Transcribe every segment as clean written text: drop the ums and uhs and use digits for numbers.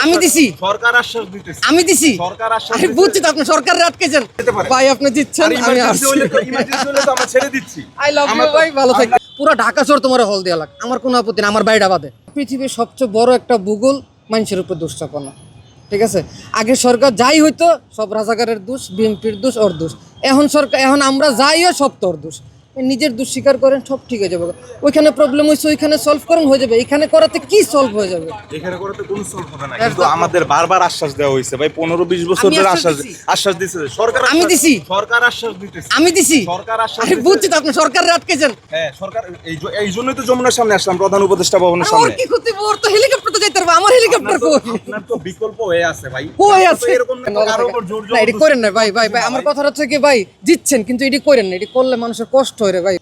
আমি দিছি সরকার আশ্বাস দিতেছে। আমি দিছি সরকার আশ্বাস আমি বুঝছি তো আপনি সরকারের আটকেছেন ভাই, আপনি দিচ্ছেন, আমি আসছি। ইমার্জেন্সি হলে তো আমরা ছেড়ে দিচ্ছি। আই লাভ ইউ ভাই, ভালো থাকি। পুরো ঢাকা শহর তোমার হল দেয়া লাগ, আমার কোনো আপত্তি না, আমার বাড়িটা বাদে। পৃথিবীর সবচেয়ে বড় একটা ভূগোল মানুষের উপর দুঃস্থাপনা, ঠিক আছে? আগে সরকার যাই হইতো সব রাজাকারের দোষ, বিএনপির দোষ, ওর দোষ। এখন সরকার, এখন আমরা যাইও সব তোর দোষ। নিজের দোষ স্বীকার করেন, সব ঠিক হয়ে যাবে। ওইখানে প্রবলেম হয়েছে, ওইখানে সলভ করেন, হয়ে যাবে। এখানে করাতে কি সলভ হয়ে যাবে? এখানে করাতে কোনো সলভ হবে না, কিন্তু আমাদের বারবার আশ্বাস দেওয়া হয়েছে ভাই, 15-20 বছর ধরে আশ্বাস দিচ্ছে সরকার। আমি দিছি, সরকার আশ্বাস দিতেছে। আমি দিছি, সরকার আশ্বাস আমি বুঝছি তো আপনি সরকারের আটকেছেন। হ্যাঁ, সরকার এই জন্যই তো যমুনার সামনে আসলাম, প্রধান উপদেষ্টা ভবনের ওর সামনে। কি করতে, ওর তো হেলিকপ্টার তো যাইতে পারবে, আমার হেলিকপ্টার কই? আপনার তো বিকল্প হয়ে আছে ভাই, হয়ে আছে। এরকম কারো উপর জোর না, এটি করেন না ভাই, ভাই ভাই আমার কথা হচ্ছে কি ভাই, জিতছেন কিন্তু এটি করেন না, এটি করলে মানুষের কষ্ট হয় রে ভাই।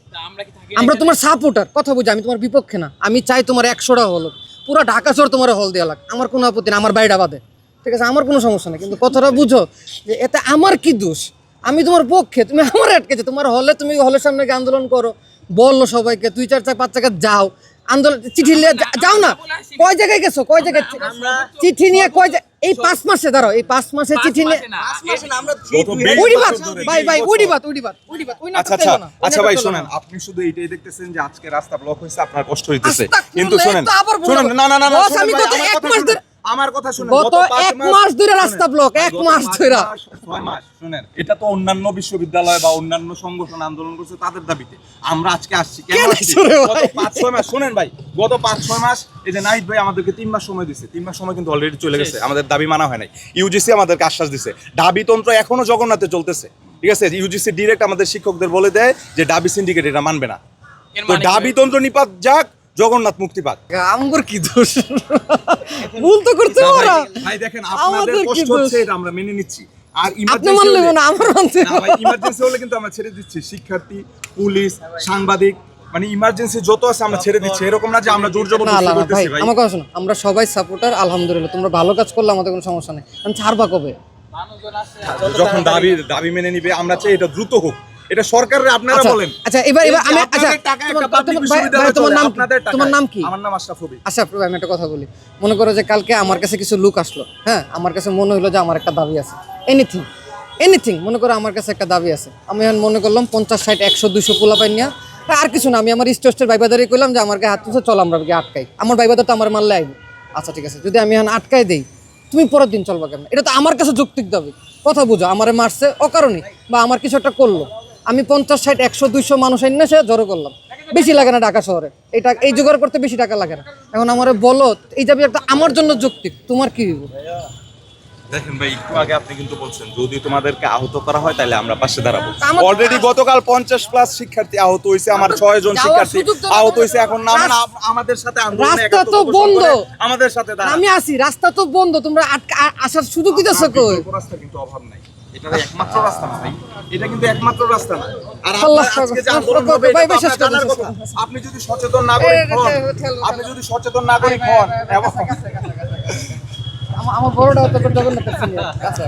আমরা তোমার সাপোর্টার, কথা বুঝি, আমি তোমার বিপক্ষে না। আমি চাই তোমার 100টা হল, পুরো ঢাকা শহর তোমার হল দেওয়া লাগ, আমার কোনো আপত্তি না, আমার বাড়িটা বাদে, ঠিক আছে? আমার কোনো সমস্যা নেই, কিন্তু কথাটা বুঝো যে এতে আমার কি দোষ? আমি তোমার পক্ষে, তুমি আমার আটকেছো। তোমার হলে, তুমি হলের সামনে গিয়ে আন্দোলন করো, বললো সবাইকে 2-4-5 জায়গায় যাও আন্দোলন, চিঠি নিয়ে যাও না। কয় জায়গায় গেছো, কয় জায়গায় চিঠি নিয়ে, এই 5 মাসে দাঁড়াও, এই 5 মাসে চিঠি নিয়ে আচ্ছা ভাই শোনেন, আপনি শুধু এইটাই দেখতেছেন যে আজকে রাস্তা ব্লক হয়েছে, আপনার কষ্ট হইতেছে, কিন্তু শোনেন না না না, আমি গত 1 মাস ধরে, আমার কথা শুনেন, গত 1 মাস ধরে রাস্তা ব্লক, 1 মাস ধরে, 6 মাস। শুনেন, এটা তো অন্যান্য বিশ্ববিদ্যালয় বা অন্যান্য সংগঠন আন্দোলন করছে তাদের দাবিতে, আমরা আজকে আসছি কেন আসছি? গত 5-6 মাস, শুনেন ভাই, গত 5-6 মাস এই যে নাহিদ ভাই আমাদেরকে 3 মাস সময় দিছে, 3 মাস সময় কিন্তু অলরেডি চলে গেছে, আমাদের দাবি মানা হয় নাই। ইউজিসি আমাদেরকে আশ্বাস দিছে, দাবিতন্ত্র এখনো জগন্নাথে চলতেছে, ঠিক আছে? ইউজিসি ডিরেক্ট আমাদের শিক্ষকদের বলে দেয় যে দাবি সিন্ডিকেট এটা মানবে না, তো দাবিতন্ত্র নিপাত যাক, জগন্নাথ মুক্তি পাক। আমগর কি দোষ? ভুল তো করতে ওরা। ভাই দেখেন, আপনাদের কষ্ট হচ্ছে, এটা আমরা মেনে নিচ্ছি। আর আপনি মানলে না, আমার মানতে না ভাই, ইমার্জেন্সি হলে কিন্তু আমরা ছেড়ে দিচ্ছি। শিক্ষার্থী, পুলিশ, সাংবাদিক, মানে ইমার্জেন্সি যত আছে আমরা ছেড়ে দিচ্ছি, এরকম না যে আমরা জোর জবরদস্তি করতেছি ভাই। আমার কথা শোনো, আমরা সবাই সাপোর্টার, আলহামদুলিল্লাহ। তোমরা ভালো কাজ করলে আমাদের কোনো সমস্যা নেই, আমি ছাড়বা কবে? যখন দাবি মেনে নিবে, আমরা চাই এটা দ্রুত হোক, এটা সরকারের, আপনারা বলেন। আচ্ছা এবার আমি, আচ্ছা তোমার নাম কি? আমার নাম আশরাফ হবি। আচ্ছা ভাই, আমি একটা কথা বলি। মনে করো যে কালকে আমার কাছে কিছু লোক আসলো, হ্যাঁ, আমার কাছে মনে হলো যে আমার একটা দাবি আছে, এনিথিং মনে করো আমার কাছে একটা দাবি আছে, আমি এখন মনে করলাম 50-60-100-200 পোলা পাই নিয়ে, আর কিছু না, আমি আমার স্টেটের ভাইবাদারি করলাম যে আমার গায়ে হাত তুলছে, চলো আমরা গিয়ে আটকাই, আমার ভাইবাদার তো আমার মারলে আইব। আচ্ছা ঠিক আছে, যদি আমি এখন আটকাই দেই, তুমি পরের দিন চলবা কেন? এটা তো আমার কাছে যৌক্তিক দাবি, কথা বুঝো। আমারে মারছে অকারণে, বা আমার কিছু একটা করলো, আমি 50-60-100-200 মানুষ এনে সে জড়ো করলাম, বেশি লাগে না ঢাকা শহরে, এটা এই জোগাড় করতে বেশি টাকা লাগে না। এখন আমারে বলো, এই দাবি একটা আমার জন্য যৌক্তিক, তোমার কি হইব? দেখেন ভাই, একটু আগে আপনি কিন্তু বলছেন যদি তোমাদেরকে আহত করা হয় তাহলে আমরা পাশে দাঁড়াবো। অলরেডি গতকাল 50+ শিক্ষার্থী আহত হয়েছে, আমার 6 জন শিক্ষার্থী আহত হয়েছে। এখন না আমাদের সাথে আন্দোলনে রাস্তা তো বন্ধ, আমাদের সাথে দাঁড়ান। আমি আসি, রাস্তা তো বন্ধ, তোমরা আসার সুযোগ দিতেছো কই? রাস্তা কিন্তু অভাব নাই, এটা একমাত্র রাস্তা না ভাই, এটা কিন্তু একমাত্র রাস্তা না। আর আজকে যে আন্দোলন হবে, আপনি যদি সচেতন নাগরিক হন, এবং আমার বড়টা তো জগন্নাথ। আচ্ছা